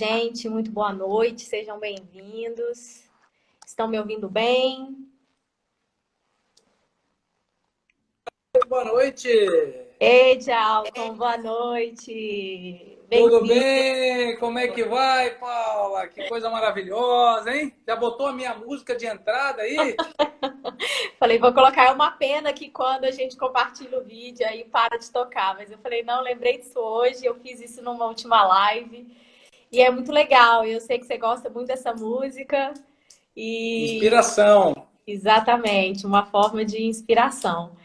gente, muito boa noite, sejam bem-vindos. Estão me ouvindo bem? Boa noite, Ei, Djalton, boa noite. tudo Bem-vindo. bem? Como é que vai, Paula? Que coisa maravilhosa, hein? Já botou a minha música de entrada aí? Falei, vou colocar uma pena que quando a gente compartilha o vídeo aí para de tocar, mas eu falei, não, lembrei disso hoje, eu fiz isso numa última live e é muito legal. Eu sei que você gosta muito dessa música e Inspiração. exatamente, uma forma de inspiração.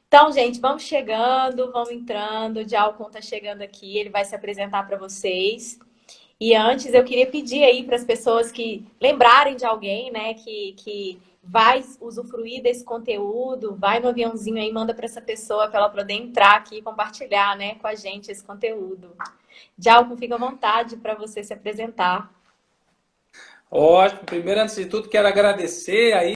Então, gente, vamos chegando, vamos entrando. O Djalton está chegando aqui, ele vai se apresentar para vocês. E antes eu queria pedir aí para as pessoas que lembrarem de alguém, né, que vai usufruir desse conteúdo, vai no aviãozinho aí, manda para essa pessoa para ela poder entrar aqui e compartilhar, né, com a gente esse conteúdo. Djalton, fica à vontade para você se apresentar. Ótimo. Primeiro, antes de tudo, quero agradecer aí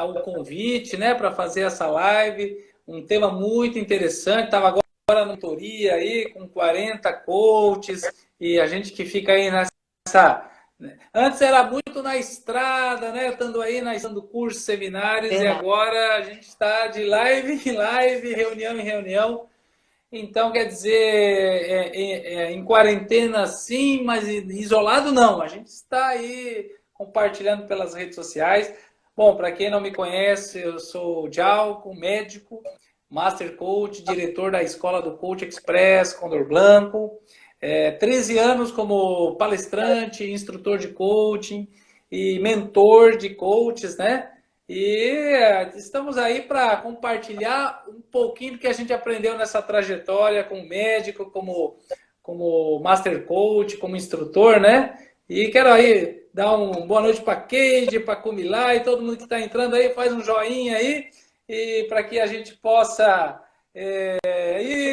o convite, né, para fazer essa live. Um tema muito interessante. Estava agora na mentoria aí com 40 coaches e a gente que fica aí nessa. Antes era muito na estrada, né? Estando aí dando cursos, seminários, e Verdade. agora a gente está de live em live, reunião em reunião. Então, quer dizer, em quarentena sim, mas isolado não. A gente está aí compartilhando pelas redes sociais. Bom, para quem não me conhece, eu sou o Djalco, médico, Master Coach, diretor da Escola do Coach Express, Condor Blanco. 13 anos como palestrante, instrutor de coaching e mentor de coaches, né? E estamos aí para compartilhar um pouquinho do que a gente aprendeu nessa trajetória como médico, como Master Coach, como instrutor, né? E quero aí dar uma boa noite para Keide, para Kumilá e todo mundo que está entrando aí, faz um joinha aí, e para que a gente possa.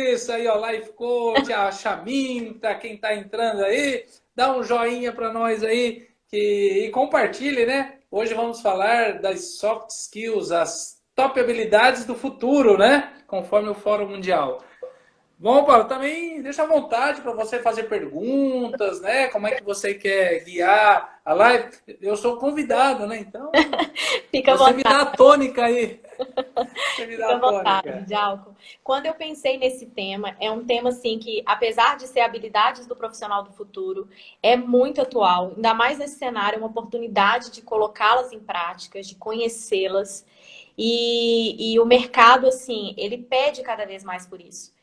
Isso aí, ó, Life Coach, a Chaminta, quem está entrando aí, dá um joinha para nós aí e compartilhe, né? Hoje vamos falar das soft skills, as top habilidades do futuro, né? Conforme o Fórum Mundial. Bom, Paulo, também deixa à vontade para você fazer perguntas, né? Como é que você quer guiar a live? Eu sou convidado, né? Então, Fica à você me vontade. dá a tônica aí. Você me dá Fica a à vontade, tônica. Djalco. Quando eu pensei nesse tema, é um tema assim que, apesar de ser habilidades do profissional do futuro, é muito atual. Ainda mais nesse cenário, é uma oportunidade de colocá-las em práticas, de conhecê-las. E o mercado, assim, ele pede cada vez mais por isso.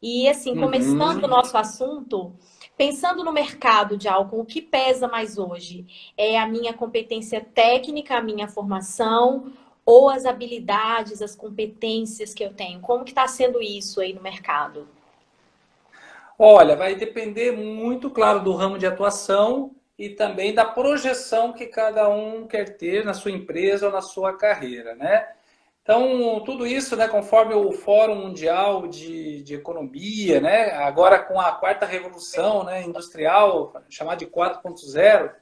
E assim, começando o Uhum. nosso assunto, pensando no mercado de álcool, o que pesa mais hoje? É a minha competência técnica, a minha formação, ou as habilidades, as competências que eu tenho? Como que está sendo isso aí no mercado? Olha, vai depender muito, claro, do ramo de atuação e também da projeção que cada um quer ter na sua empresa ou na sua carreira, né? Então, tudo isso, né, conforme o Fórum Mundial de Economia, né, agora com a quarta revolução, né, industrial, chamada de 4.0,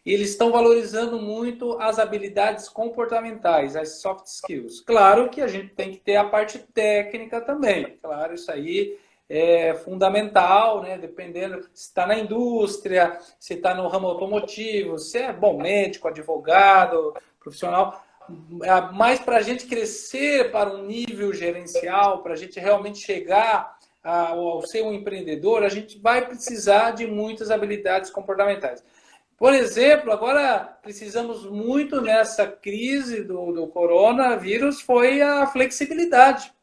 eles estão valorizando muito as habilidades comportamentais, as soft skills. Claro que a gente tem que ter a parte técnica também. Claro, isso aí é fundamental, né? Dependendo se está na indústria, se está no ramo automotivo, se é bom médico, advogado, profissional. Mas para a gente crescer para um nível gerencial, para a gente realmente chegar ao ser um empreendedor, a gente vai precisar de muitas habilidades comportamentais. Por exemplo, agora precisamos muito nessa crise do coronavírus foi a flexibilidade.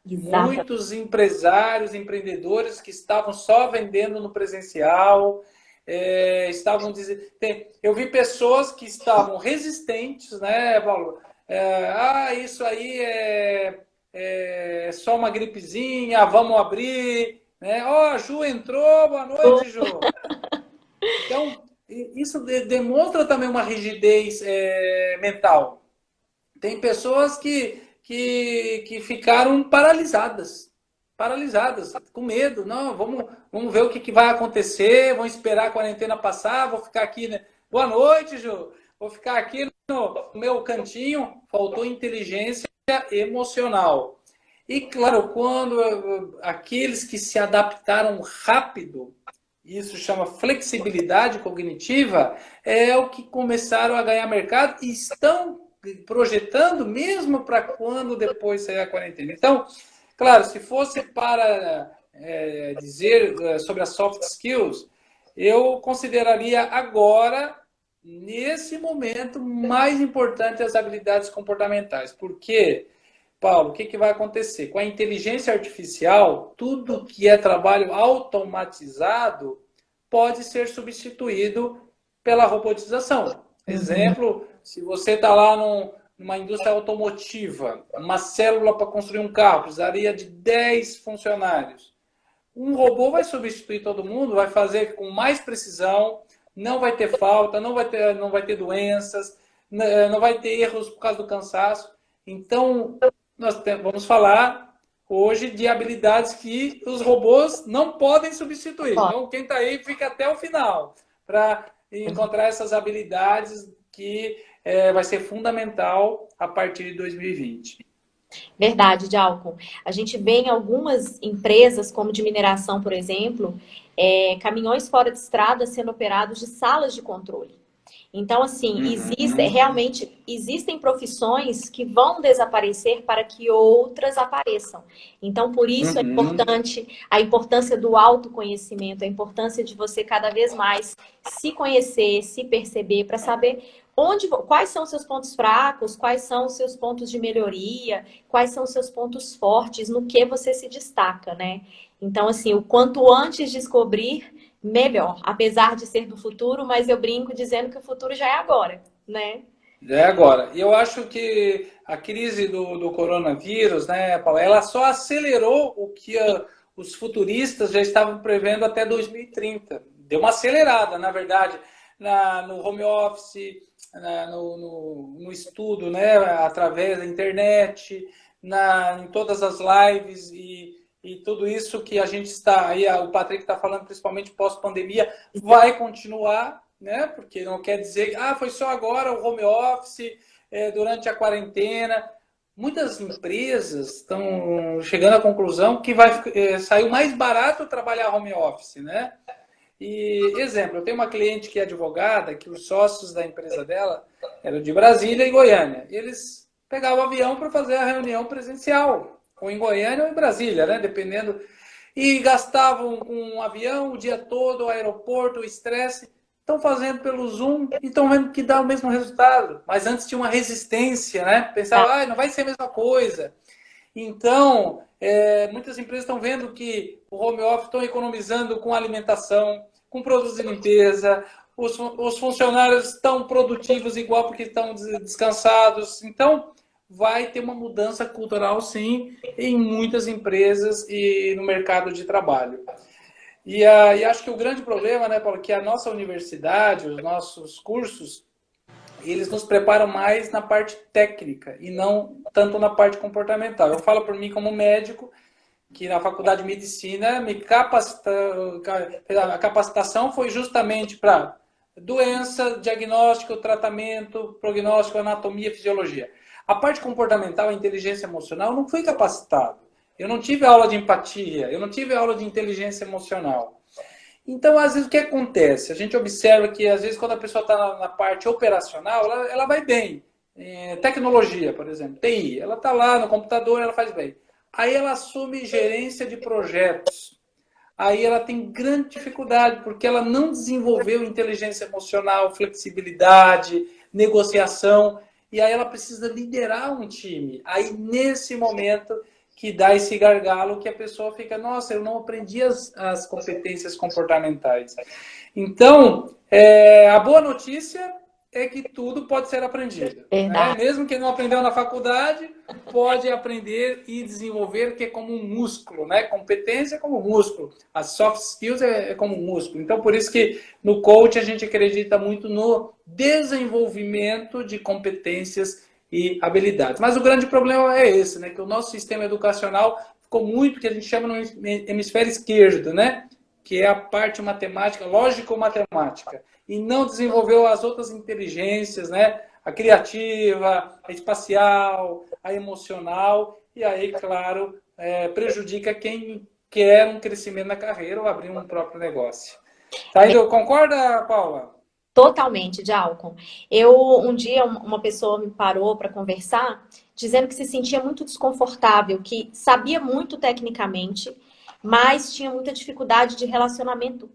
Exatamente. Muitos empresários, empreendedores que estavam só vendendo no presencial, estavam dizendo. Eu vi pessoas que estavam resistentes, né, Paulo? Isso aí é só uma gripezinha, vamos abrir. Né? Ó, a Ju entrou, boa noite, Ju. Então, isso demonstra também uma rigidez mental. Tem pessoas que ficaram paralisadas. Paralisadas, com medo. Não, vamos ver o que vai acontecer, vamos esperar a quarentena passar, vou ficar aqui. Né? Boa noite, Ju. Vou ficar aqui no meu cantinho. Faltou inteligência emocional. E, claro, quando aqueles que se adaptaram rápido isso chama flexibilidade cognitiva, é o que começaram a ganhar mercado e estão projetando mesmo para quando depois sair a quarentena. Então, claro, se fosse para dizer sobre as soft skills, eu consideraria agora, nesse momento, mais importante as habilidades comportamentais. Por quê? Paulo, o que, que vai acontecer? Com a inteligência artificial, tudo que é trabalho automatizado pode ser substituído pela robotização. Uhum. Exemplo, se você está lá numa indústria automotiva, uma célula para construir um carro, precisaria de 10 funcionários. Um robô vai substituir todo mundo, vai fazer com mais precisão, não vai ter falta, não vai ter doenças, não vai ter erros por causa do cansaço. Então, vamos falar hoje de habilidades que os robôs não podem substituir. Ó, Então, quem está aí fica até o final para encontrar essas habilidades que vai ser fundamental a partir de 2020. verdade, Djalco. A gente vê em algumas empresas, como de mineração, por exemplo, caminhões fora de estrada sendo operados de salas de controle. Então, assim, Uhum. realmente existem profissões que vão desaparecer para que outras apareçam. Então, por isso é Uhum. importante a importância do autoconhecimento, a importância de você cada vez mais se conhecer, se perceber, para saber quais são os seus pontos fracos, quais são os seus pontos de melhoria, quais são os seus pontos fortes, no que você se destaca, né? Então, assim, o quanto antes descobrir, melhor, apesar de ser do futuro, mas eu brinco dizendo que o futuro já é agora, né? É agora. E eu acho que a crise do coronavírus, né, Paula, ela só acelerou o que os futuristas já estavam prevendo até 2030. Deu uma acelerada, na verdade, no home office, no estudo, né, através da internet, em todas as lives e tudo isso que a gente está aí, o Patrick está falando principalmente pós-pandemia, vai continuar, né? Porque não quer dizer que foi só agora o home office, durante a quarentena. Muitas empresas estão chegando à conclusão que vai sair mais barato trabalhar home office, né? E, exemplo, eu tenho uma cliente que é advogada, que os sócios da empresa dela eram de Brasília e Goiânia. Eles pegavam o avião para fazer a reunião presencial, ou em Goiânia ou em Brasília, né? Dependendo. E gastavam com um avião o dia todo, o aeroporto, o estresse. Estão fazendo pelo Zoom e estão vendo que dá o mesmo resultado. Mas antes tinha uma resistência, né? Pensava, não vai ser a mesma coisa. Então, muitas empresas estão vendo que o home office estão economizando com alimentação, com produtos de limpeza, os funcionários estão produtivos igual porque estão descansados. Então, vai ter uma mudança cultural, sim, em muitas empresas e no mercado de trabalho. E acho que o grande problema, né, Paulo, que a nossa universidade, os nossos cursos, eles nos preparam mais na parte técnica e não tanto na parte comportamental. Eu falo por mim como médico, que na faculdade de medicina a capacitação foi justamente para doença, diagnóstico, tratamento, prognóstico, anatomia, fisiologia. A parte comportamental, a inteligência emocional, eu não fui capacitado. Eu não tive aula de empatia, eu não tive aula de inteligência emocional. Então, às vezes, o que acontece? A gente observa que, às vezes, quando a pessoa está na parte operacional, ela vai bem. Tecnologia, por exemplo, TI, ela está lá no computador, ela faz bem. Aí ela assume gerência de projetos. Aí ela tem grande dificuldade, porque ela não desenvolveu inteligência emocional, flexibilidade, negociação, e aí ela precisa liderar um time. Aí, nesse momento, que dá esse gargalo que a pessoa fica, nossa, eu não aprendi as competências comportamentais. Então, a boa notícia é que tudo pode ser aprendido. Né? Verdade. Mesmo quem não aprendeu na faculdade, pode aprender e desenvolver, que é como um músculo. Né? Competência é como músculo. As soft skills é como músculo. Então, por isso que no coach a gente acredita muito no desenvolvimento de competências e habilidades. Mas o grande problema é esse, né? Que o nosso sistema educacional ficou muito, que a gente chama no hemisfério esquerdo, né? Que é a parte matemática, lógico-matemática, e não desenvolveu as outras inteligências, né? A criativa, a espacial, a emocional, e aí, claro, prejudica quem quer um crescimento na carreira ou abrir um próprio negócio. Tá indo, concorda, Paula? Totalmente, de álcool. Um dia, uma pessoa me parou para conversar, dizendo que se sentia muito desconfortável, que sabia muito tecnicamente, mas tinha muita dificuldade de relacionamento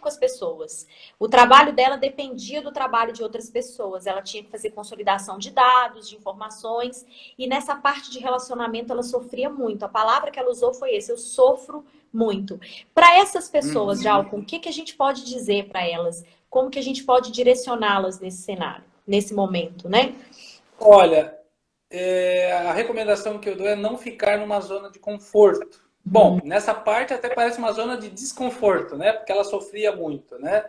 com as pessoas. O trabalho dela dependia do trabalho de outras pessoas. Ela tinha que fazer consolidação de dados, de informações, e nessa parte de relacionamento ela sofria muito. A palavra que ela usou foi esse: eu sofro muito. Para essas pessoas de Uhum. álcool, o que que a gente pode dizer para elas? Como que a gente pode direcioná-las nesse cenário, nesse momento, né? Olha, a recomendação que eu dou é não ficar numa zona de conforto. Bom, nessa parte até parece uma zona de desconforto, né? Porque ela sofria muito, né?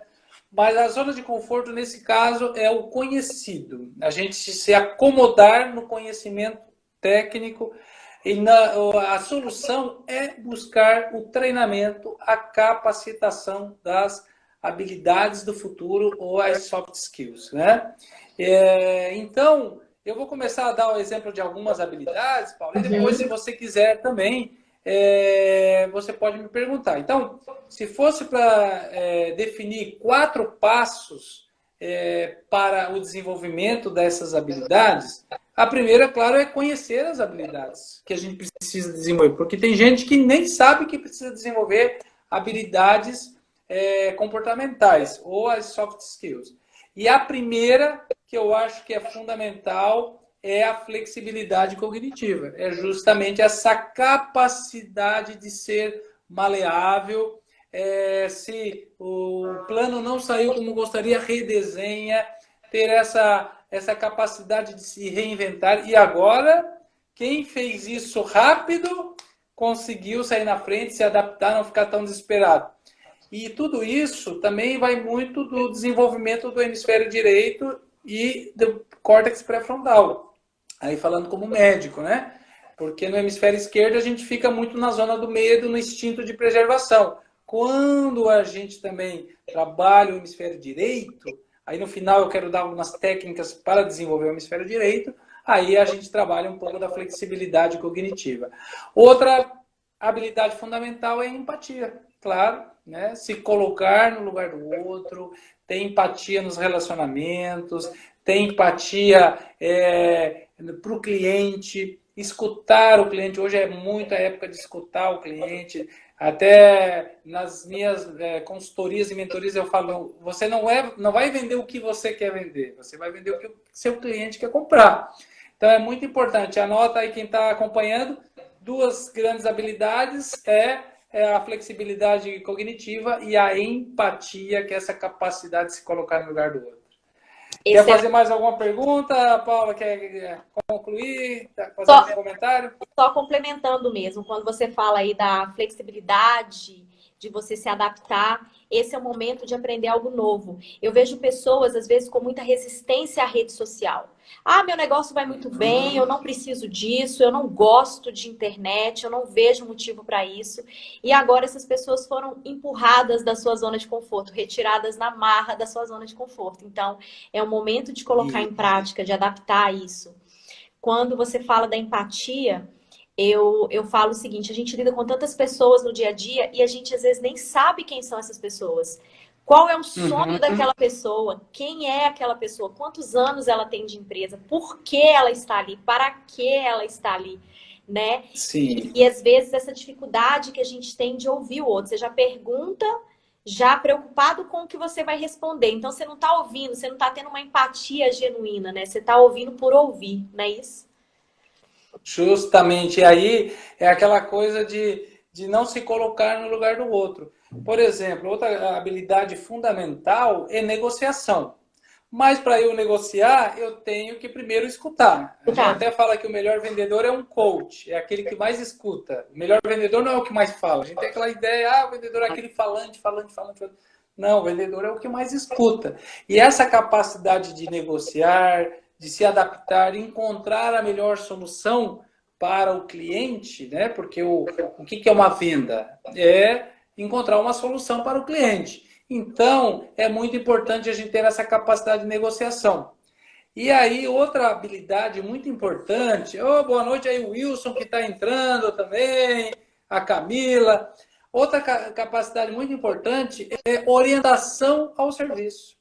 Mas a zona de conforto, nesse caso, é o conhecido. A gente se acomodar no conhecimento técnico e a solução é buscar o treinamento, a capacitação das habilidades do futuro ou as soft skills, né? Então, eu vou começar a dar o exemplo de algumas habilidades, Paulo, e depois, se você quiser também, você pode me perguntar. Então, se fosse para definir 4 passos para o desenvolvimento dessas habilidades, a primeira, claro, é conhecer as habilidades que a gente precisa desenvolver, porque tem gente que nem sabe que precisa desenvolver habilidades comportamentais ou as soft skills. E a primeira, que eu acho que é fundamental, é a flexibilidade cognitiva. É justamente essa capacidade de ser maleável. Se o plano não saiu como gostaria, redesenha, ter essa capacidade de se reinventar. E agora, quem fez isso rápido conseguiu sair na frente, se adaptar, não ficar tão desesperado. E tudo isso também vai muito do desenvolvimento do hemisfério direito e do córtex pré-frontal. Aí falando como médico, né? Porque no hemisfério esquerdo a gente fica muito na zona do medo, no instinto de preservação. Quando a gente também trabalha o hemisfério direito, aí no final eu quero dar algumas técnicas para desenvolver o hemisfério direito, aí a gente trabalha um pouco da flexibilidade cognitiva. Outra habilidade fundamental é a empatia, claro, né? Se colocar no lugar do outro, ter empatia nos relacionamentos, ter empatia para o cliente, escutar o cliente. Hoje é muita época de escutar o cliente. Até nas minhas consultorias e mentorias eu falo, você não vai vender o que você quer vender, você vai vender o que o seu cliente quer comprar. Então é muito importante. Anota aí quem está acompanhando. 2 grandes habilidades é a flexibilidade cognitiva e a empatia, que é essa capacidade de se colocar no lugar do outro. Quer Esse é fazer mais alguma pergunta, Paula? Quer concluir? Fazer só, algum comentário? só complementando mesmo, quando você fala aí da flexibilidade, de você se adaptar, esse é o momento de aprender algo novo. Eu vejo pessoas, às vezes, com muita resistência à rede social. Ah, meu negócio vai muito bem, eu não preciso disso, eu não gosto de internet, eu não vejo motivo para isso. E agora essas pessoas foram empurradas da sua zona de conforto, retiradas na marra da sua zona de conforto. Então, é o momento de colocar em prática, de adaptar isso. Quando você fala da empatia, eu falo o seguinte: a gente lida com tantas pessoas no dia a dia e a gente às vezes nem sabe quem são essas pessoas. Qual é o sonho daquela pessoa? Quem é aquela pessoa? Quantos anos ela tem de empresa? Por que ela está ali? Para que ela está ali? Né? Sim. E às vezes essa dificuldade que a gente tem de ouvir o outro. Você já pergunta, já preocupado com o que você vai responder. Então você não está ouvindo, você não está tendo uma empatia genuína, né? Você está ouvindo por ouvir, não é isso? Justamente. E aí é aquela coisa de não se colocar no lugar do outro. Por exemplo, outra habilidade fundamental é negociação. Mas para eu negociar, eu tenho que primeiro escutar. A gente Tá. até fala que o melhor vendedor é um coach, é aquele que mais escuta. O melhor vendedor não é o que mais fala. A gente tem aquela ideia, o vendedor é aquele falante, falante, falante. Não, o vendedor é o que mais escuta. E essa capacidade de negociar, de se adaptar, encontrar a melhor solução para o cliente, né? Porque o que é uma venda? É encontrar uma solução para o cliente. Então, é muito importante a gente ter essa capacidade de negociação. E aí, outra habilidade muito importante, boa noite aí o Wilson que está entrando também, a Camila. Outra capacidade muito importante é orientação ao serviço.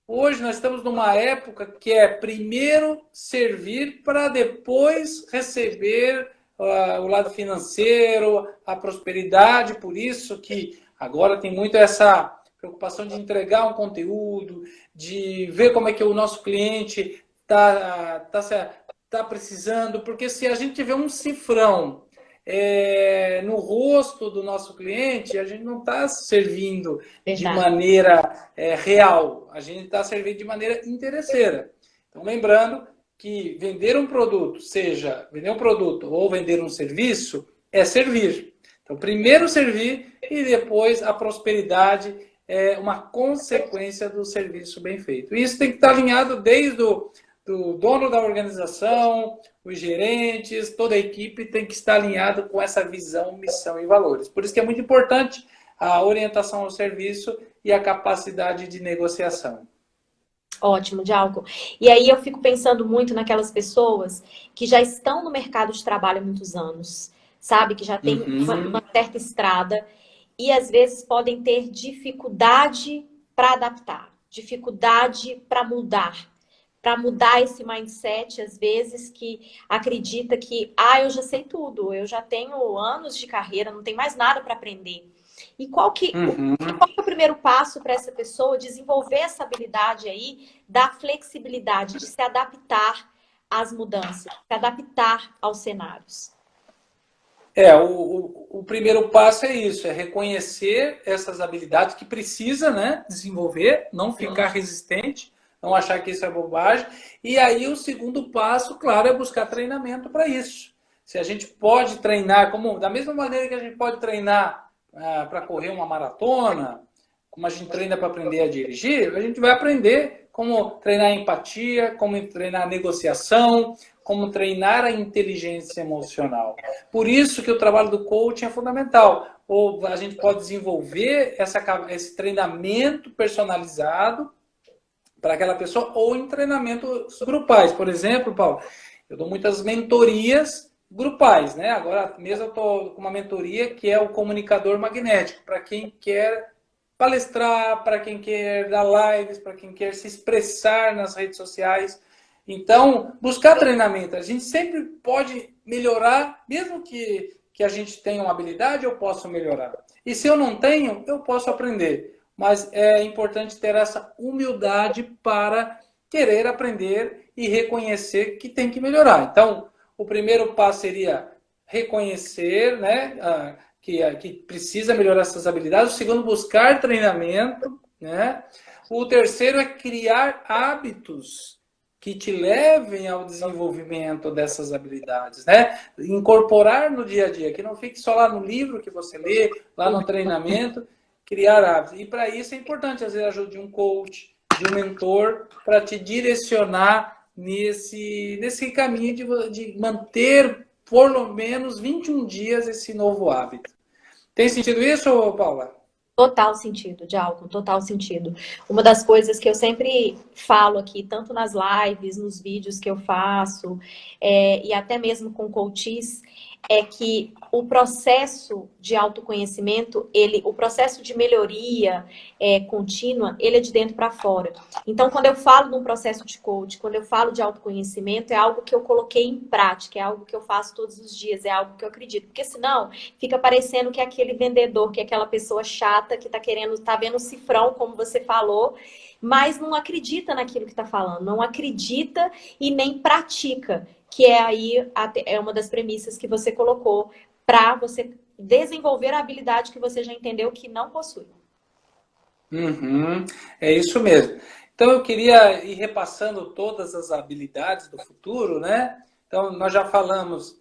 Hoje nós estamos numa época que é primeiro servir para depois receber o lado financeiro, a prosperidade. Por isso que agora tem muito essa preocupação de entregar um conteúdo, de ver como é que o nosso cliente está precisando. Porque se a gente tiver um cifrão no rosto do nosso cliente, a gente não está servindo de maneira real, a gente está servindo de maneira interesseira. Então, lembrando que vender um produto, seja vender um produto ou vender um serviço, é servir. Então, primeiro servir e depois a prosperidade é uma consequência do serviço bem feito. E isso tem que estar alinhado desde o do dono da organização, os gerentes, toda a equipe tem que estar alinhado com essa visão, missão e valores. Por isso que é muito importante a orientação ao serviço e a capacidade de negociação. Ótimo, Djalco. E aí eu fico pensando muito naquelas pessoas que já estão no mercado de trabalho há muitos anos, sabe? Que já tem uma certa estrada e às vezes podem ter dificuldade para adaptar, dificuldade para mudar esse mindset, às vezes, que acredita que, eu já sei tudo, eu já tenho anos de carreira, não tem mais nada para aprender. E qual que é o primeiro passo para essa pessoa desenvolver essa habilidade aí da flexibilidade, de se adaptar às mudanças, se adaptar aos cenários? O primeiro passo é isso, é reconhecer essas habilidades que precisa, né, desenvolver, não ficar resistente, não achar que isso é bobagem. E aí o segundo passo, claro, é buscar treinamento para isso. Se a gente pode treinar, da mesma maneira que a gente pode treinar para correr uma maratona, como a gente treina para aprender a dirigir, a gente vai aprender como treinar a empatia, como treinar a negociação, como treinar a inteligência emocional. Por isso que o trabalho do coaching é fundamental. Ou a gente pode desenvolver esse treinamento personalizado para aquela pessoa, ou em treinamentos grupais. Por exemplo, Paulo, eu dou muitas mentorias grupais, né? Agora mesmo eu estou com uma mentoria que é o comunicador magnético, para quem quer palestrar, para quem quer dar lives, para quem quer se expressar nas redes sociais. Então, buscar treinamento. A gente sempre pode melhorar, mesmo que a gente tenha uma habilidade, eu posso melhorar. E se eu não tenho, eu posso aprender. Mas é importante ter essa humildade para querer aprender e reconhecer que tem que melhorar. Então, o primeiro passo seria reconhecer, né, que precisa melhorar essas habilidades. O segundo, buscar treinamento, né? O terceiro é criar hábitos que te levem ao desenvolvimento dessas habilidades, né? Incorporar no dia a dia, que não fique só lá no livro que você lê, lá no treinamento. Criar hábitos. E para isso é importante, às vezes, a ajuda de um coach, de um mentor, para te direcionar nesse caminho de manter, por lo menos, 21 dias esse novo hábito. Tem sentido isso, Paula? Total sentido, Djalco, total sentido. Uma das coisas que eu sempre falo aqui, tanto nas lives, nos vídeos que eu faço, e até mesmo com coaches, é que o processo de autoconhecimento, o processo de melhoria contínua, ele é de dentro para fora. Então, quando eu falo de um processo de coach, quando eu falo de autoconhecimento, é algo que eu coloquei em prática, é algo que eu faço todos os dias, é algo que eu acredito. Porque senão, fica parecendo que é aquele vendedor, que é aquela pessoa chata que tá vendo o cifrão, como você falou, mas não acredita naquilo que está falando, não acredita e nem pratica, que é uma das premissas que você colocou para você desenvolver a habilidade que você já entendeu que não possui. É isso mesmo. Então eu queria ir repassando todas as habilidades do futuro, né? Então nós já falamos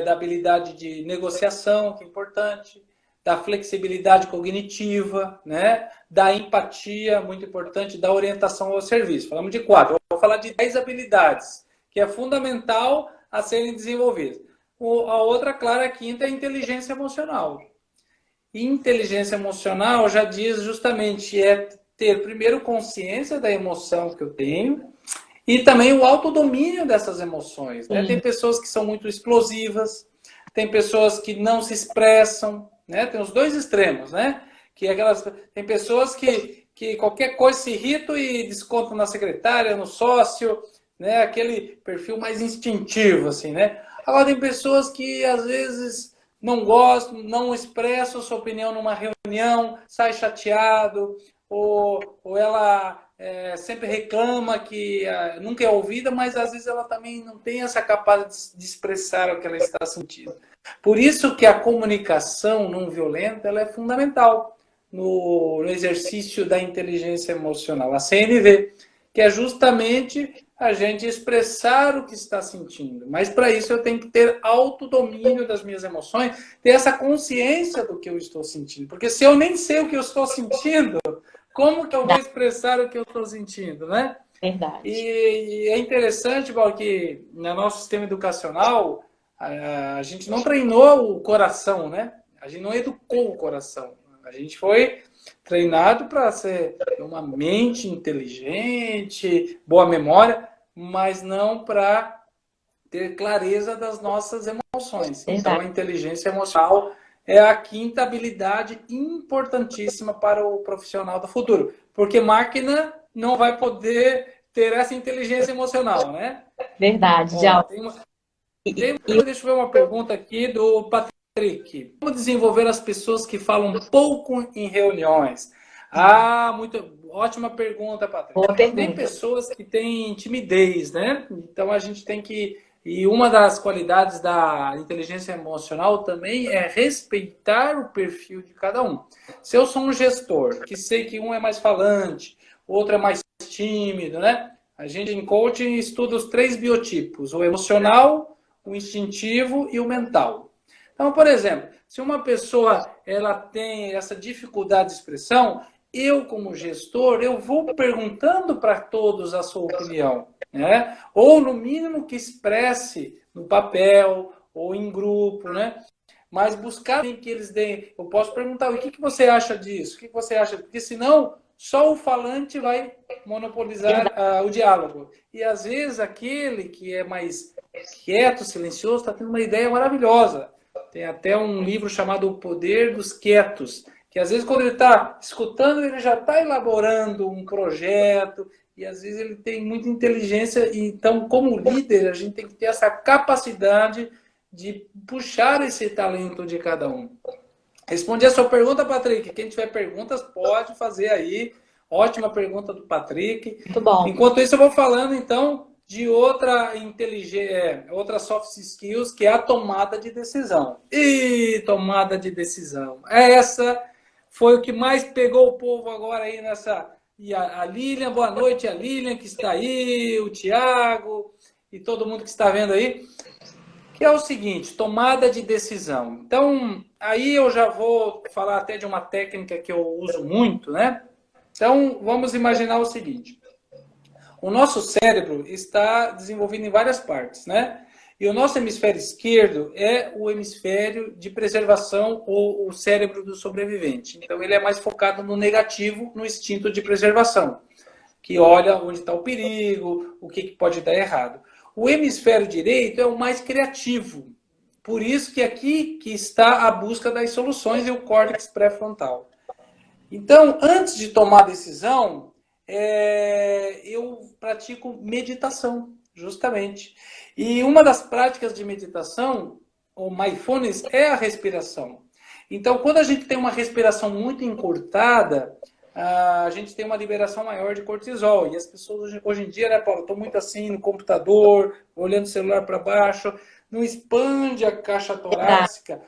da habilidade de negociação, que é importante, da flexibilidade cognitiva, né? Da empatia, muito importante, da orientação ao serviço. Falamos de 4. Eu vou falar de 10 habilidades, que é fundamental a serem desenvolvidas. A outra, claro, a quinta é a inteligência emocional. E inteligência emocional já diz justamente ter primeiro consciência da emoção que eu tenho e também o autodomínio dessas emoções, né? Tem pessoas que são muito explosivas, tem pessoas que não se expressam, né? Tem os dois extremos, né? Tem pessoas que qualquer coisa se irritam e descontam na secretária, no sócio, né? Aquele perfil mais instintivo, assim, né? Agora tem pessoas que às vezes não gostam, não expressam sua opinião numa reunião, sai chateado, ou ela sempre reclama que nunca é ouvida, mas às vezes ela também não tem essa capacidade de expressar o que ela está sentindo. Por isso que a comunicação não violenta ela é fundamental no exercício da inteligência emocional, a CNV, que é justamente a gente expressar o que está sentindo. Mas para isso eu tenho que ter autodomínio das minhas emoções, ter essa consciência do que eu estou sentindo. Porque se eu nem sei o que eu estou sentindo, como que eu vou expressar o que eu estou sentindo, né? Verdade. E é interessante, Paulo, que no nosso sistema educacional a gente não treinou o coração, né? A gente não educou o coração. A gente foi treinado para ser uma mente inteligente, boa memória, mas não para ter clareza das nossas emoções. Verdade. Então, a inteligência emocional é a quinta habilidade importantíssima para o profissional do futuro, porque máquina não vai poder ter essa inteligência emocional, né? Verdade, Ó, Djalma. deixa eu ver uma pergunta aqui do Patrick. Como desenvolver as pessoas que falam pouco em reuniões? Ótima pergunta, Patrick. Boa Tem pergunta. pessoas que têm timidez, né? Então a gente tem que. E uma das qualidades da inteligência emocional também é respeitar o perfil de cada um. Se eu sou um gestor, que sei que um é mais falante, outro é mais tímido, né? A gente em coaching estuda os três biotipos: o emocional, o instintivo e o mental. Então, por exemplo, se uma pessoa ela tem essa dificuldade de expressão, eu como gestor, eu vou perguntando para todos a sua opinião, né? Ou no mínimo que expresse no papel ou em grupo, né? Mas buscar que eles deem. Eu posso perguntar: o que você acha disso? O que você acha? Porque senão só o falante vai monopolizar o diálogo. E às vezes aquele que é mais quieto, silencioso, está tendo uma ideia maravilhosa. Tem até um livro chamado O Poder dos Quietos, que às vezes quando ele está escutando, ele já está elaborando um projeto, e às vezes ele tem muita inteligência. E, então, como líder, a gente tem que ter essa capacidade de puxar esse talento de cada um. Respondi a sua pergunta, Patrick. Quem tiver perguntas, pode fazer aí. Ótima pergunta do Patrick. Muito bom. Enquanto isso, eu vou falando, então, de outra inteligência, outra soft skills, que é a tomada de decisão. E tomada de decisão. Essa foi o que mais pegou o povo agora aí nessa... E a Lilian, boa noite, a Lilian que está aí, o Tiago e todo mundo que está vendo aí. Que é o seguinte, tomada de decisão. Então, aí eu já vou falar até de uma técnica que eu uso muito, né? Então, vamos imaginar o seguinte. O nosso cérebro está desenvolvido em várias partes, né? E o nosso hemisfério esquerdo é o hemisfério de preservação ou o cérebro do sobrevivente. Então, ele é mais focado no negativo, no instinto de preservação, que olha onde está o perigo, o que pode dar errado. O hemisfério direito é o mais criativo. Por isso que aqui que está a busca das soluções e o córtex pré-frontal. Então, antes de tomar decisão, eu pratico meditação, justamente. E uma das práticas de meditação, o mindfulness, é a respiração. Então, quando a gente tem uma respiração muito encurtada, a gente tem uma liberação maior de cortisol. E as pessoas hoje em dia, né, Paulo, estão muito assim no computador, olhando o celular para baixo, não expande a caixa torácica.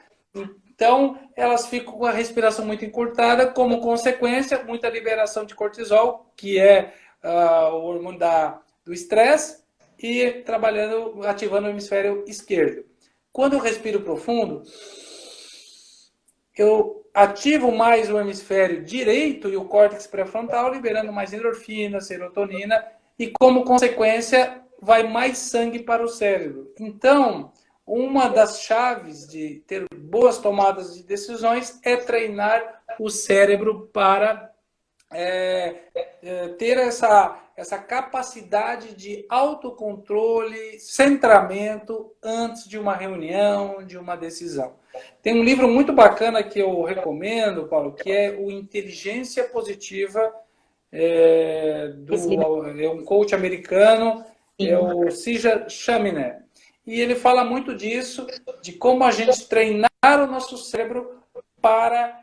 Então, elas ficam com a respiração muito encurtada, como consequência, muita liberação de cortisol, que é o hormônio do estresse, e trabalhando, ativando o hemisfério esquerdo. Quando eu respiro profundo, eu ativo mais o hemisfério direito e o córtex pré-frontal, liberando mais endorfina, serotonina, e como consequência, vai mais sangue para o cérebro. Então, uma das chaves de ter boas tomadas de decisões é treinar o cérebro para ter essa capacidade de autocontrole, centramento antes de uma reunião, de uma decisão. Tem um livro muito bacana que eu recomendo, Paulo, que é o Inteligência Positiva, é um coach americano, é Sim. o Sija Chaminé. E ele fala muito disso, de como a gente treinar o nosso cérebro para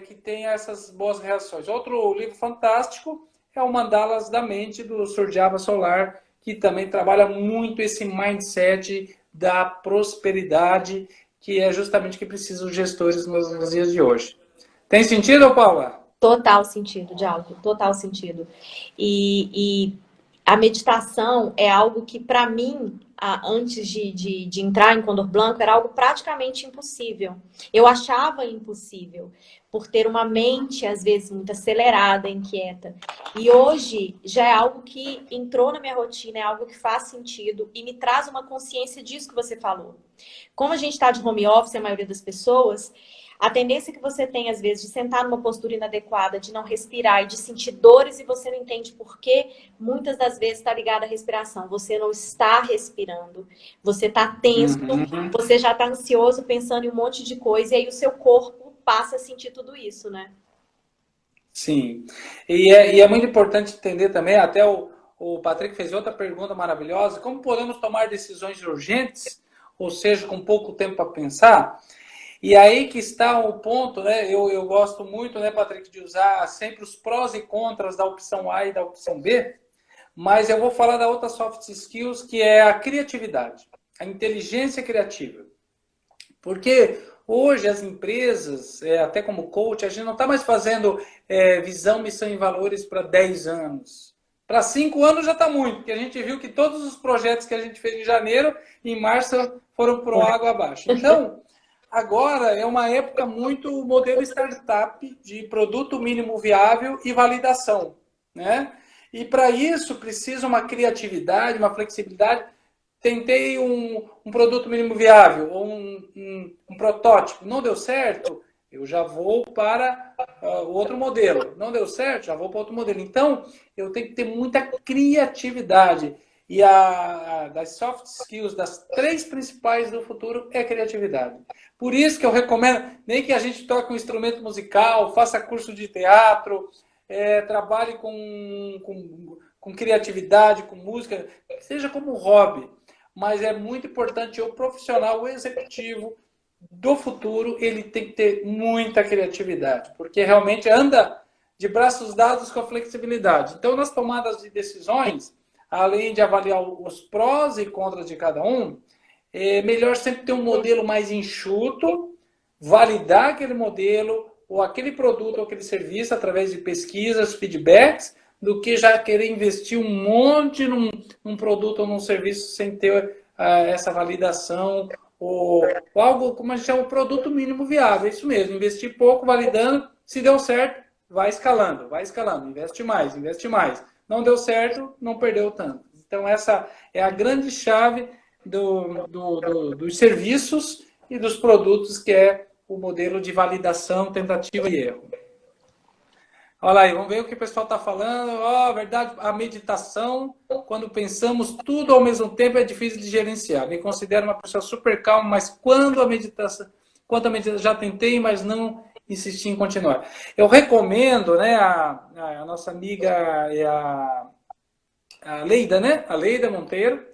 que tenha essas boas reações. Outro livro fantástico é o Mandalas da Mente, do Surjava Solar, que também trabalha muito esse mindset da prosperidade, que é justamente o que precisam os gestores nos dias de hoje. Tem sentido, Paula? Total sentido, Diálogo, total sentido. E a meditação é algo que, para mim, antes de entrar em Condor Blanco, era algo praticamente impossível. Eu achava impossível, por ter uma mente, às vezes, muito acelerada, inquieta. E hoje já é algo que entrou na minha rotina, é algo que faz sentido e me traz uma consciência disso que você falou. Como a gente está de home office, a maioria das pessoas, a tendência que você tem, às vezes, de sentar numa postura inadequada, de não respirar e de sentir dores e você não entende por quê, muitas das vezes está ligada à respiração. Você não está respirando, você está tenso, Uhum. você já está ansioso, pensando em um monte de coisa, e aí o seu corpo passa a sentir tudo isso, né? Sim. E é muito importante entender também, até o Patrick fez outra pergunta maravilhosa, como podemos tomar decisões urgentes, ou seja, com pouco tempo para pensar? E aí que está o ponto, né? Eu gosto muito, né, Patrick, de usar sempre os prós e contras da opção A e da opção B, mas eu vou falar da outra soft skills, que é a criatividade, a inteligência criativa. Porque hoje as empresas, até como coach, a gente não está mais fazendo visão, missão e valores para 10 anos. Para 5 anos já está muito, porque a gente viu que todos os projetos que a gente fez em janeiro, em março, foram por água abaixo. Então, agora é uma época muito modelo startup de produto mínimo viável e validação, né? E para isso precisa uma criatividade, uma flexibilidade. Tentei um produto mínimo viável ou um protótipo, não deu certo, eu já vou para o outro modelo. Não deu certo, já vou para outro modelo. Então, eu tenho que ter muita criatividade. E das soft skills, das 3 principais do futuro, é criatividade. Por isso que eu recomendo, nem que a gente toque um instrumento musical, faça curso de teatro, trabalhe com criatividade, com música, seja como hobby. Mas é muito importante o profissional, o executivo do futuro, ele tem que ter muita criatividade, porque realmente anda de braços dados com a flexibilidade. Então, nas tomadas de decisões, além de avaliar os prós e contras de cada um, é melhor sempre ter um modelo mais enxuto, validar aquele modelo, ou aquele produto, ou aquele serviço, através de pesquisas, feedbacks, do que já querer investir um monte num produto ou num serviço sem ter essa validação, ou algo, como a gente chama, o produto mínimo viável. É isso mesmo, investir pouco, validando, se deu certo, vai escalando, investe mais, investe mais. Não deu certo, não perdeu tanto. Então, essa é a grande chave dos serviços e dos produtos, que é o modelo de validação, tentativa e erro. Olha aí, vamos ver o que o pessoal está falando. Verdade, a meditação, quando pensamos tudo ao mesmo tempo, é difícil de gerenciar. Me considero uma pessoa super calma, mas quanto a meditação, já tentei, mas não insisti em continuar. Eu recomendo, né, a nossa amiga a Leida, né? A Leida Monteiro,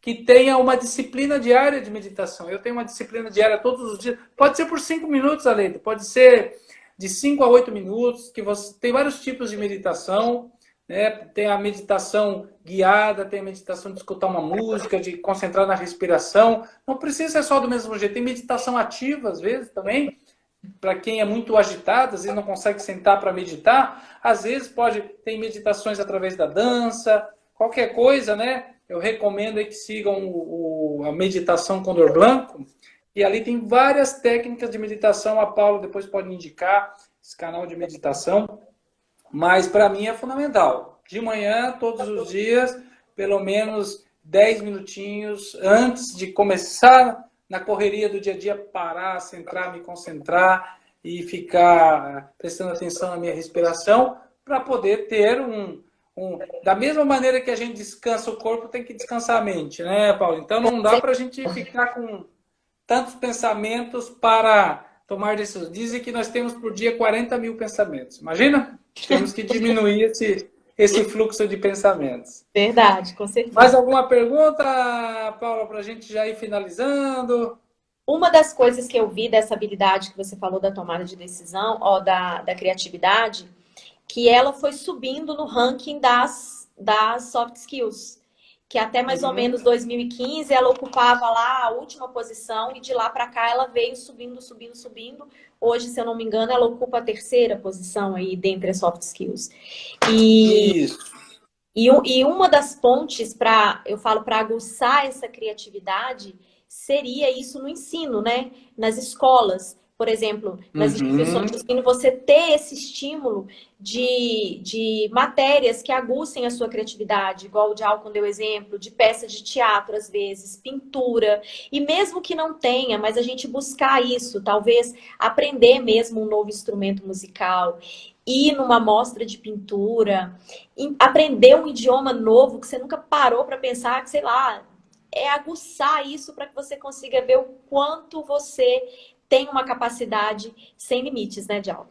que tenha uma disciplina diária de meditação. Eu tenho uma disciplina diária todos os dias. Pode ser por 5 minutos, Leida. Pode ser de 5 a 8 minutos, que você tem vários tipos de meditação, né? Tem a meditação guiada, tem a meditação de escutar uma música, de concentrar na respiração. Não precisa ser só do mesmo jeito. Tem meditação ativa, às vezes, também, para quem é muito agitado, às vezes não consegue sentar para meditar. Às vezes ter meditações através da dança, qualquer coisa, né? Eu recomendo que sigam a meditação Condor Blanco, e ali tem várias técnicas de meditação. A Paula depois pode indicar esse canal de meditação, mas para mim é fundamental. De manhã, todos os dias, pelo menos 10 minutinhos antes de começar na correria do dia a dia, parar, centrar, me concentrar e ficar prestando atenção na minha respiração, para poder ter da mesma maneira que a gente descansa o corpo, tem que descansar a mente, né, Paulo? Então não dá para a gente ficar tantos pensamentos para tomar decisões. Dizem que nós temos por dia 40 mil pensamentos. Imagina? Temos que diminuir esse fluxo de pensamentos. Verdade, com Mais certeza. alguma pergunta, Paula, para a gente já ir finalizando? Uma das coisas que eu vi dessa habilidade que você falou da tomada de decisão, ó, da criatividade, que ela foi subindo no ranking das soft skills. Que até mais ou Uhum. menos 2015 ela ocupava lá a última posição e de lá para cá ela veio subindo, subindo, subindo. Hoje, se eu não me engano, ela ocupa a terceira posição aí dentre as soft skills. E, Isso. e uma das pontes para, eu falo, para aguçar essa criatividade seria isso no ensino, né? Nas escolas. Por exemplo, nas instituições Uhum. de ensino, você ter esse estímulo de matérias que aguçem a sua criatividade, igual o Djalkon deu exemplo, de peça de teatro, às vezes, pintura. E mesmo que não tenha, mas a gente buscar isso, talvez aprender mesmo um novo instrumento musical, ir numa mostra de pintura, aprender um idioma novo que você nunca parou para pensar, que sei lá, é aguçar isso para que você consiga ver o quanto você tem uma capacidade sem limites, né, Djalma?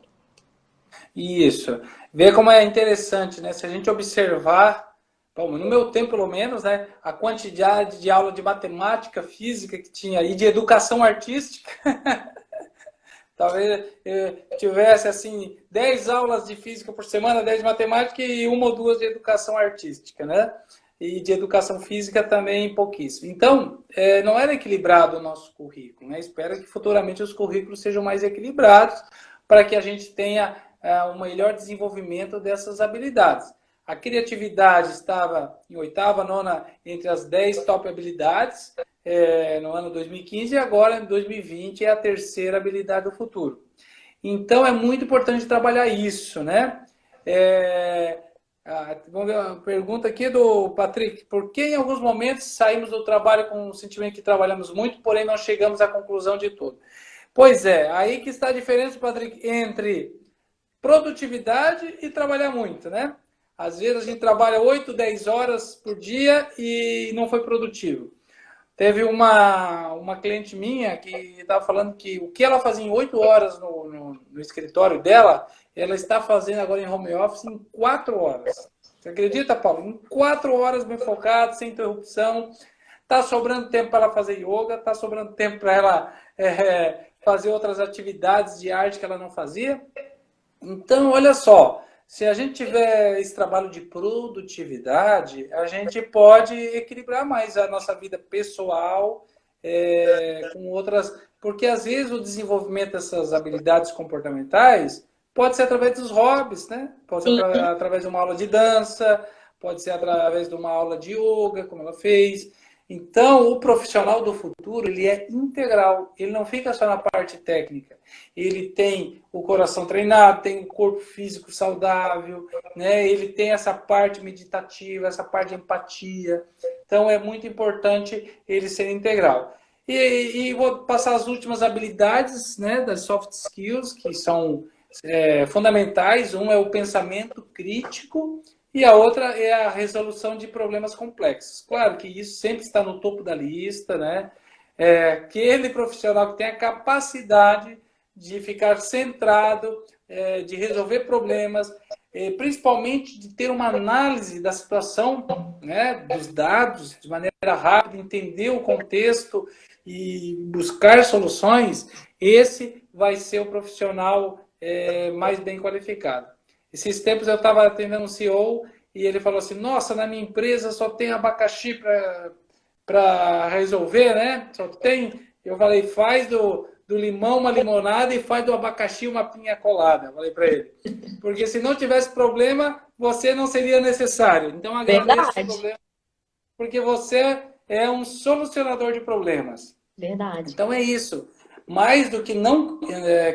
Isso. Ver como é interessante, né? Se a gente observar, bom, no meu tempo pelo menos, né, a quantidade de aula de matemática, física que tinha e de educação artística, talvez tivesse assim 10 aulas de física por semana, 10 de matemática e uma ou duas de educação artística, né? E de educação física também pouquíssimo. Então, não era equilibrado o nosso currículo, né? Espero que futuramente os currículos sejam mais equilibrados para que a gente tenha um melhor desenvolvimento dessas habilidades. A criatividade estava em oitava, nona, entre as 10 top habilidades no ano 2015 e agora, em 2020, é a terceira habilidade do futuro. Então, é muito importante trabalhar isso, né? Vamos ver uma pergunta aqui do Patrick. Por que em alguns momentos saímos do trabalho com o sentimento que trabalhamos muito, porém não chegamos à conclusão de tudo? Pois é, aí que está a diferença, Patrick, entre produtividade e trabalhar muito, né? Às vezes a gente trabalha 8, 10 horas por dia e não foi produtivo. Teve uma cliente minha que estava falando que o que ela fazia em 8 horas no escritório dela, ela está fazendo agora em home office em 4 horas. Você acredita, Paulo? Em 4 horas bem focado, sem interrupção. Está sobrando tempo para ela fazer yoga, está sobrando tempo para ela fazer outras atividades de arte que ela não fazia. Então, olha só, se a gente tiver esse trabalho de produtividade, a gente pode equilibrar mais a nossa vida pessoal com outras. Porque às vezes o desenvolvimento dessas habilidades comportamentais pode ser através dos hobbies, né? Pode ser Sim, através de uma aula de dança, pode ser através de uma aula de yoga, como ela fez. Então, o profissional do futuro, ele é integral, ele não fica só na parte técnica. Ele tem o coração treinado, tem o corpo físico saudável, né? Ele tem essa parte meditativa, essa parte de empatia. Então, é muito importante ele ser integral. E vou passar as últimas habilidades, né, das soft skills, que são fundamentais. Um é o pensamento crítico, e a outra é a resolução de problemas complexos. Claro que isso sempre está no topo da lista, né? Aquele profissional que tem a capacidade de ficar centrado, de resolver problemas, principalmente de ter uma análise da situação, né, dos dados, de maneira rápida, entender o contexto e buscar soluções, esse vai ser o profissional mais bem qualificado. Esses tempos eu estava atendendo um CEO e ele falou assim, nossa, na minha empresa só tem abacaxi para resolver, né? Só tem. Eu falei, faz do limão uma limonada e faz do abacaxi uma pinha colada. Eu falei para ele. Porque se não tivesse problema, você não seria necessário. Então agradeço os verdade, problemas, porque você é um solucionador de problemas. verdade. Então é isso. Mais do que não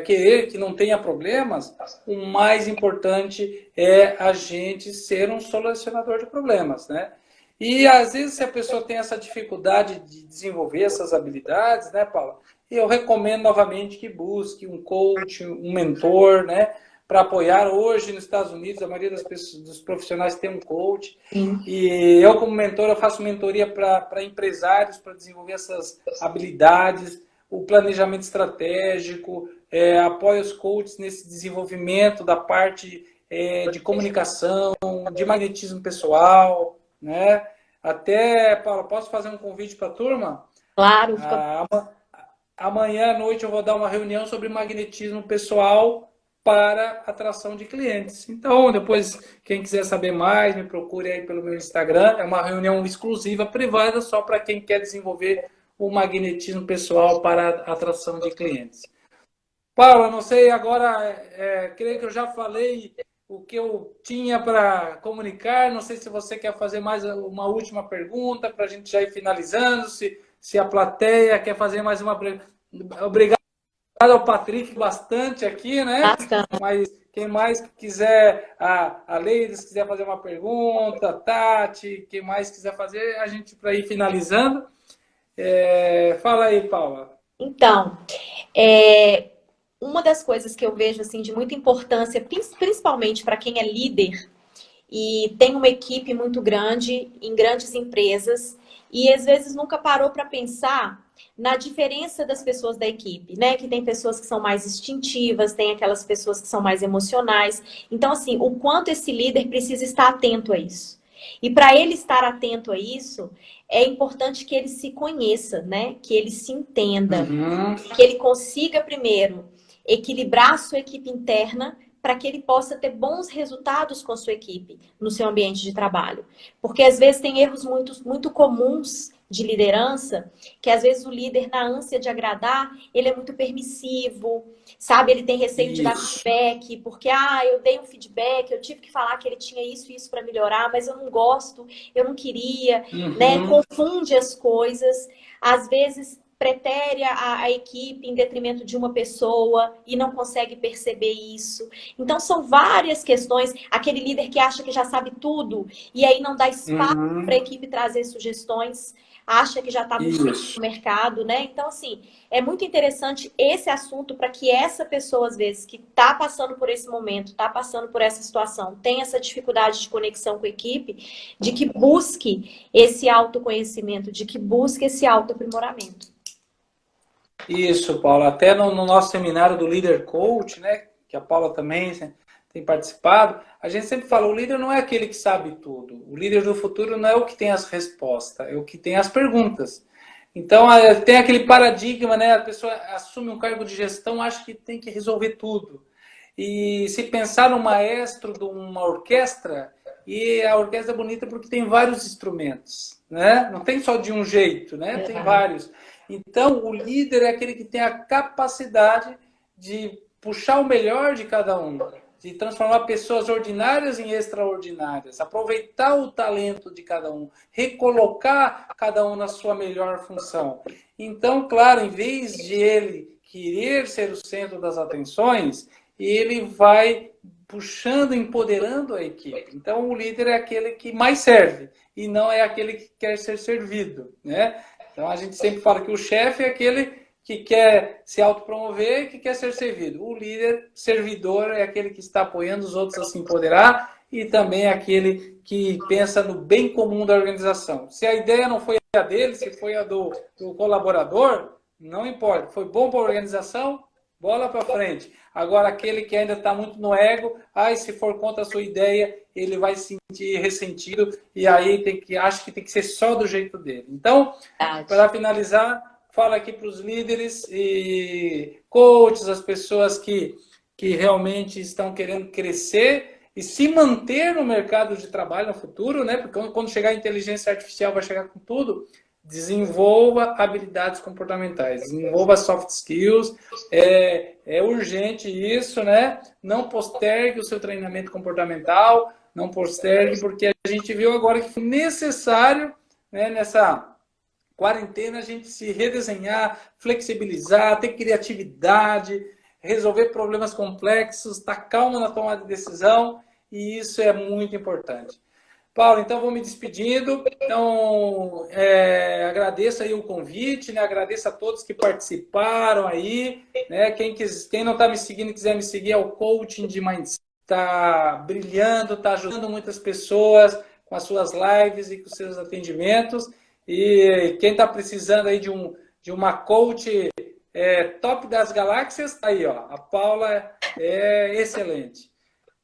querer que não tenha problemas, o mais importante é a gente ser um solucionador de problemas, né? E às vezes se a pessoa tem essa dificuldade de desenvolver essas habilidades, né, Paula? Eu recomendo novamente que busque um coach, um mentor, né, para apoiar. Hoje nos Estados Unidos a maioria dos profissionais tem um coach. Sim. E eu como mentor eu faço mentoria para empresários para desenvolver essas habilidades. o planejamento estratégico, apoia os coaches nesse desenvolvimento da parte de comunicação, de magnetismo pessoal, né? Até, Paula, posso fazer um convite para a turma? Claro, fica... Ah, amanhã à noite eu vou dar uma reunião sobre magnetismo pessoal para atração de clientes. Então, depois, quem quiser saber mais, me procure aí pelo meu Instagram. É uma reunião exclusiva, privada, só para quem quer desenvolver o magnetismo pessoal para atração de clientes. Paula, não sei, agora, creio que eu já falei o que eu tinha para comunicar. Não sei se você quer fazer mais uma última pergunta para a gente já ir finalizando, se a plateia quer fazer mais uma pergunta. Obrigado ao Patrick bastante aqui, né? bastante. Mas quem mais quiser, a Leide, se quiser fazer uma pergunta, a Tati, quem mais quiser fazer, a gente para ir finalizando. Fala aí, Paula. Então, uma das coisas que eu vejo assim de muita importância, principalmente para quem é líder e tem uma equipe muito grande em grandes empresas e às vezes nunca parou para pensar na diferença das pessoas da equipe, né? Que tem pessoas que são mais instintivas, tem aquelas pessoas que são mais emocionais. Então, assim, o quanto esse líder precisa estar atento a isso. E para ele estar atento a isso, é importante que ele se conheça, né? Que ele se entenda, Uhum. que ele consiga primeiro equilibrar a sua equipe interna para que ele possa ter bons resultados com a sua equipe no seu ambiente de trabalho. Porque às vezes tem erros muito comuns de liderança, que às vezes o líder, na ânsia de agradar, ele é muito permissivo, sabe? Ele tem receio de dar feedback, porque, eu dei um feedback, eu tive que falar que ele tinha isso e isso para melhorar, mas eu não gosto, eu não queria, né? Confunde as coisas. Às vezes pretere a equipe em detrimento de uma pessoa e não consegue perceber isso. Então, são várias questões. Aquele líder que acha que já sabe tudo e aí não dá espaço para a equipe trazer sugestões, acha que já está no mercado, né? Então, assim, é muito interessante esse assunto para que essa pessoa, às vezes, que está passando por esse momento, está passando por essa situação, tem essa dificuldade de conexão com a equipe, de que busque esse autoconhecimento, de que busque esse autoaprimoramento. Isso, Paula. Até no nosso seminário do Líder Coach, né, que a Paula também tem participado, a gente sempre fala, o líder não é aquele que sabe tudo. O líder do futuro não é o que tem as respostas, é o que tem as perguntas. Então, tem aquele paradigma, né? A pessoa assume um cargo de gestão, acha que tem que resolver tudo. E se pensar no maestro de uma orquestra, e a orquestra é bonita porque tem vários instrumentos, né? Não tem só de um jeito, né? Tem vários. Então, o líder é aquele que tem a capacidade de puxar o melhor de cada um, de transformar pessoas ordinárias em extraordinárias, aproveitar o talento de cada um, recolocar cada um na sua melhor função. Então, claro, em vez de ele querer ser o centro das atenções, ele vai puxando, empoderando a equipe. Então, o líder é aquele que mais serve e não é aquele que quer ser servido, né? Então, a gente sempre fala que o chefe é aquele que quer se autopromover e que quer ser servido. O líder, servidor, é aquele que está apoiando os outros a se empoderar e também é aquele que pensa no bem comum da organização. Se a ideia não foi a dele, se foi a do colaborador, não importa. Foi bom para a organização, bola para frente. Agora, aquele que ainda está muito no ego, se for contra a sua ideia, ele vai se sentir ressentido e aí acho que tem que ser só do jeito dele. Então, para finalizar, fala aqui para os líderes e coaches, as pessoas que realmente estão querendo crescer e se manter no mercado de trabalho no futuro, né? Porque quando chegar a inteligência artificial vai chegar com tudo. Desenvolva habilidades comportamentais, desenvolva soft skills, é urgente isso, né? Não postergue o seu treinamento comportamental, não postergue, porque a gente viu agora que foi necessário, né, nessa quarentena, a gente se redesenhar, flexibilizar, ter criatividade, resolver problemas complexos, estar calmo na tomada de decisão, e isso é muito importante. Paulo, então vou me despedindo. Então, agradeço aí o convite, né? Agradeço a todos que participaram aí, né? Quem não está me seguindo e quiser me seguir é o Coaching de Mindset. Está brilhando, está ajudando muitas pessoas com as suas lives e com os seus atendimentos. E quem está precisando aí de uma coach top das galáxias. Aí, ó, a Paula é excelente.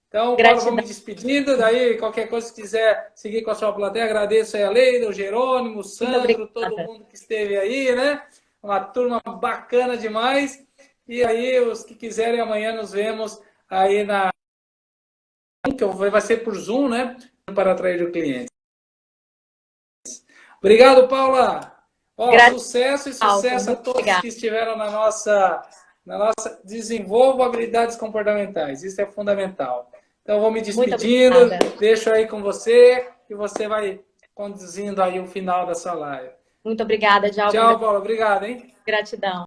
Então, Paula, vou Gratidão. me despedindo. Daí, qualquer coisa, se quiser seguir com a sua plateia, agradeço aí a Leila, o Jerônimo, o Muito Sandro, todo obrigada. mundo que esteve aí, né? Uma turma bacana demais. E aí, os que quiserem, amanhã nos vemos aí que vai ser por Zoom, né? Para atrair o cliente. Obrigado, Paula. Ó, Gratidão, sucesso e Alto. sucesso a Muito todos obrigada. que estiveram na nossa desenvolva habilidades comportamentais. Isso é fundamental. Então, eu vou me Muito despedindo, obrigada. deixo aí com você e você vai conduzindo aí o final da sua live. Muito obrigada, Djalma. Tchau, Paula. Obrigado, hein? Gratidão.